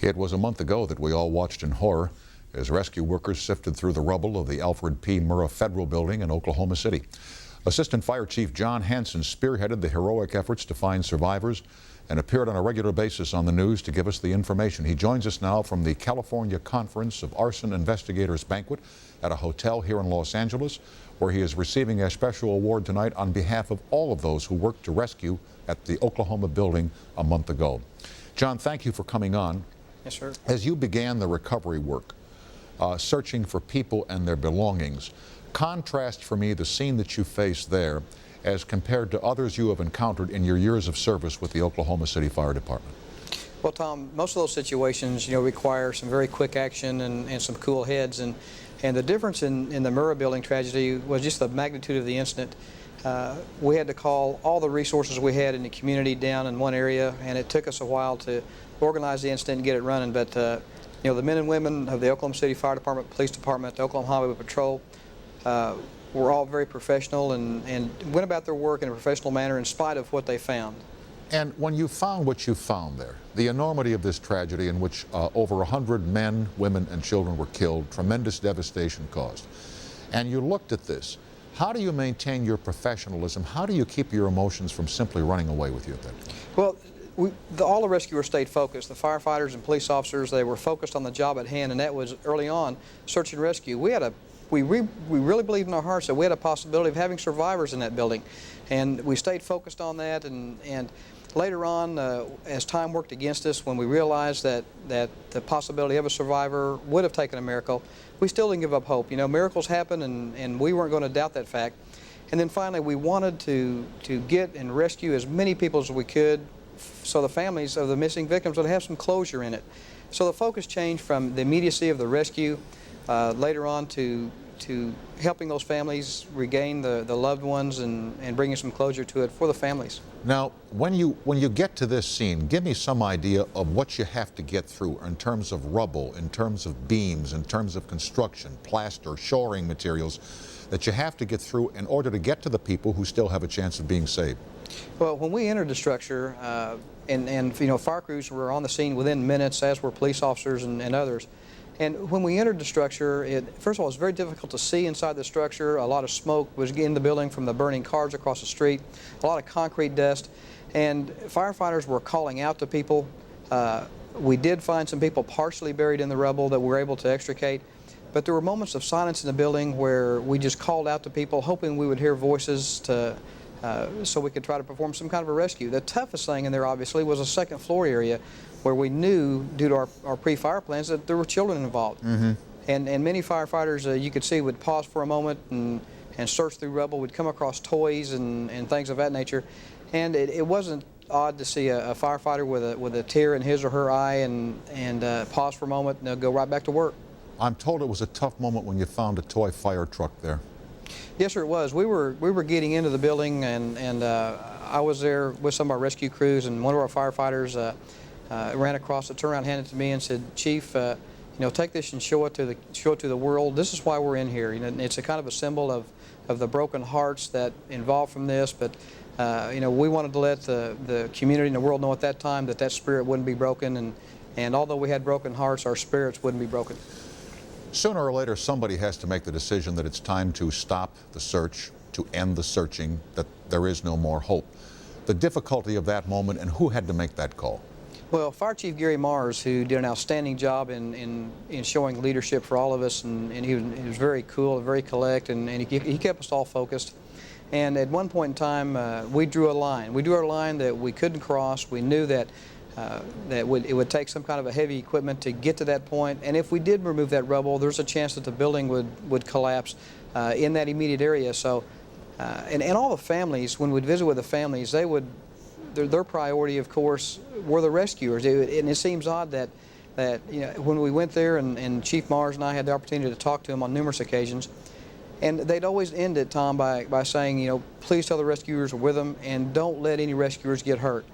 It was a month ago that we all watched in horror as rescue workers sifted through the rubble of the Alfred P. Murrah Federal Building in Oklahoma City. Assistant Fire Chief Jon Hansen spearheaded the heroic efforts to find survivors and appeared on a regular basis on the news to give us the information. He joins us now from the California Conference of Arson Investigators banquet at a hotel here in Los Angeles, where he is receiving a special award tonight on behalf of all of those who worked to rescue at the Oklahoma building a month ago. Jon, thank you for coming on. Yes, sir. As you began the recovery work, searching for people and their belongings, contrast for me the scene that you faced there as compared to others you have encountered in your years of service with the Oklahoma City Fire Department. Well, Tom, most of those situations, require some very quick action and some cool heads. And the difference in the Murrah building tragedy was just the magnitude of the incident. We had to call all the resources we had in the community down in one area, and it took us a while to organize the incident and get it running. But the men and women of the Oklahoma City Fire Department, Police Department, the Oklahoma Highway Patrol, were all very professional and went about their work in a professional manner in spite of what they found. And when you found what you found there, the enormity of this tragedy in which over 100 men, women, and children were killed, tremendous devastation caused, and you looked at this, how do you maintain your professionalism? How do you keep your emotions from simply running away with you at that point? Well, all the rescuers stayed focused. The firefighters and police officers, they were focused on the job at hand, and that was early on search and rescue. We really believed in our hearts that we had a possibility of having survivors in that building, and we stayed focused on that. And later on, as time worked against us, when we realized that the possibility of a survivor would have taken a miracle, we still didn't give up hope. Miracles happen, and we weren't going to doubt that fact. And then finally, we wanted to get and rescue as many people as we could, so the families of the missing victims would have some closure in it. So the focus changed from the immediacy of the rescue later on to helping those families regain the loved ones and bringing some closure to it for the families. Now, when you get to this scene, give me some idea of what you have to get through in terms of rubble, in terms of beams, in terms of construction, plaster, shoring materials that you have to get through in order to get to the people who still have a chance of being saved. Well, when we entered the structure, and fire crews were on the scene within minutes, as were police officers and others. And when we entered the structure, first of all, it was very difficult to see inside the structure. A lot of smoke was in the building from the burning cars across the street, a lot of concrete dust, and firefighters were calling out to people. We did find some people partially buried in the rubble that we were able to extricate, but there were moments of silence in the building where we just called out to people, hoping we would hear voices so we could try to perform some kind of a rescue. The toughest thing in there, obviously, was a second floor area where we knew, due to our pre-fire plans, that there were children involved. Mm-hmm. And many firefighters, you could see, would pause for a moment and search through rubble. We'd come across toys and things of that nature. And it wasn't odd to see a firefighter with a tear in his or her eye and pause for a moment and they'll go right back to work. I'm told it was a tough moment when you found a toy fire truck there. Yes, sir, it was. We were getting into the building, and I was there with some of our rescue crews, and one of our firefighters ran across it, turned around, handed it to me, and said, "Chief, take this and show it to the world. This is why we're in here. It's a kind of a symbol of the broken hearts that involved from this. But we wanted to let the community and the world know at that time that spirit wouldn't be broken, and although we had broken hearts, our spirits wouldn't be broken." Sooner or later, somebody has to make the decision that it's time to stop the search, to end the searching, that there is no more hope. The difficulty of that moment, and who had to make that call? Well, Fire Chief Gary Mars, who did an outstanding job in showing leadership for all of us, and he was very cool, very collect, and he kept us all focused. And at one point in time, we drew a line. We drew our line that we couldn't cross. We knew that it would take some kind of a heavy equipment to get to that point, and if we did remove that rubble, there's a chance that the building would collapse in that immediate area. So, and all the families, when we'd visit with the families, their priority, of course, were the rescuers. And it seems odd that when we went there, and Chief Mars and I had the opportunity to talk to him on numerous occasions, and they'd always end it, Tom, by saying, please tell the rescuers we're with them, and don't let any rescuers get hurt.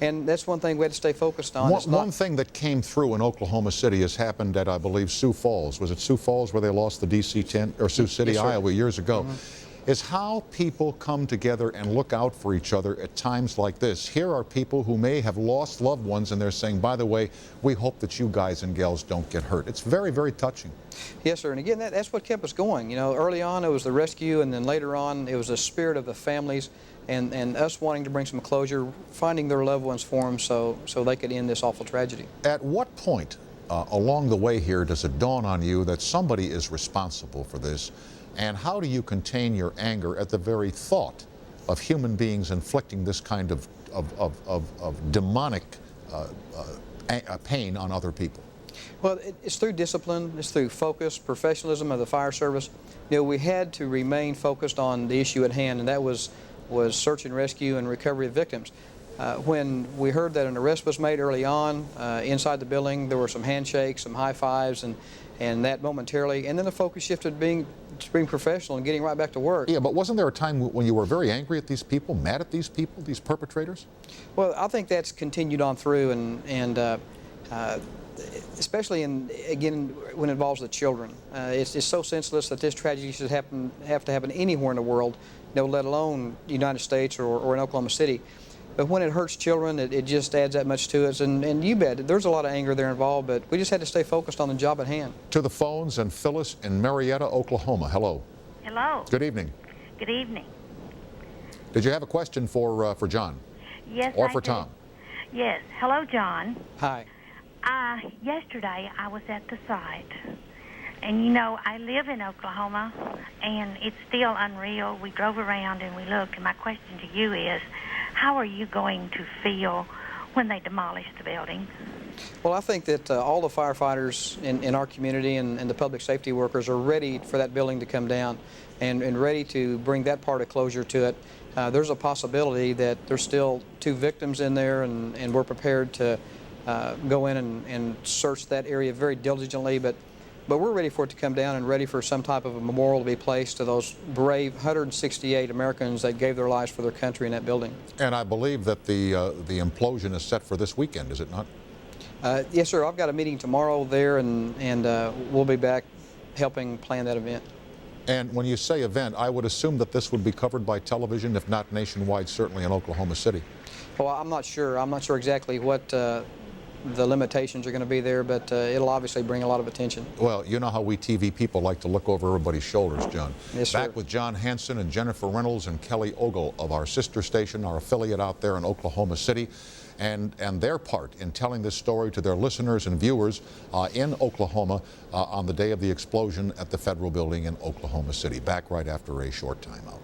And that's one thing we had to stay focused on. One thing that came through in Oklahoma City has happened at, I believe, Sioux Falls. Was it Sioux Falls where they lost the DC-10, or Sioux City, yes, Iowa, years ago? Mm-hmm. is how people come together and look out for each other at times like this. Here are people who may have lost loved ones, and they're saying, by the way, we hope that you guys and gals don't get hurt. It's very, very touching. Yes, sir. And again, that's what kept us going. You know, early on it was the rescue, and then later on it was the spirit of the families and us wanting to bring some closure, finding their loved ones for them so they could end this awful tragedy. At what point along the way here does it dawn on you that somebody is responsible for this? And how do you contain your anger at the very thought of human beings inflicting this kind of demonic pain on other people? Well, it's through discipline, it's through focus, professionalism of the fire service. You know, we had to remain focused on the issue at hand, and that was search and rescue and recovery of victims. When we heard that an arrest was made early on inside the building, there were some handshakes, some high fives, and that momentarily, and then the focus shifted to being professional and getting right back to work. Yeah, but wasn't there a time when you were very angry at these people, mad at these people, these perpetrators? Well, I think that's continued on through, and especially again when it involves the children. It's so senseless that this tragedy should have to happen anywhere in the world, you know, let alone the United States or in Oklahoma City. But when it hurts children, it just adds that much to us. And you bet, there's a lot of anger there involved, but we just had to stay focused on the job at hand. To the phones, and Phyllis in Marietta, Oklahoma. Hello. Hello. Good evening. Good evening. Did you have a question for John? Yes, Or I for do. Tom? Yes. Hello, John. Hi. Yesterday, I was at the site. And, you know, I live in Oklahoma, and it's still unreal. We drove around and we looked, and my question to you is, how are you going to feel when they demolish the building? Well, I think that all the firefighters in our community and the public safety workers are ready for that building to come down and ready to bring that part of closure to it. There's a possibility that there's still 2 victims in there, and we're prepared to go in and search that area very diligently, but we're ready for it to come down and ready for some type of a memorial to be placed to those brave 168 Americans that gave their lives for their country in that building. And I believe that the implosion is set for this weekend, is it not? Yes, sir. I've got a meeting tomorrow there, and we'll be back helping plan that event. And when you say event, I would assume that this would be covered by television, if not nationwide, certainly in Oklahoma City. Well, I'm not sure. I'm not sure exactly what the limitations are going to be there, but it'll obviously bring a lot of attention. Well, you know how we TV people like to look over everybody's shoulders, John. Yes, sir. Back with Jon Hansen and Jennifer Reynolds and Kelly Ogle of our sister station, our affiliate out there in Oklahoma City, and their part in telling this story to their listeners and viewers in Oklahoma on the day of the explosion at the federal building in Oklahoma City. Back right after a short time out.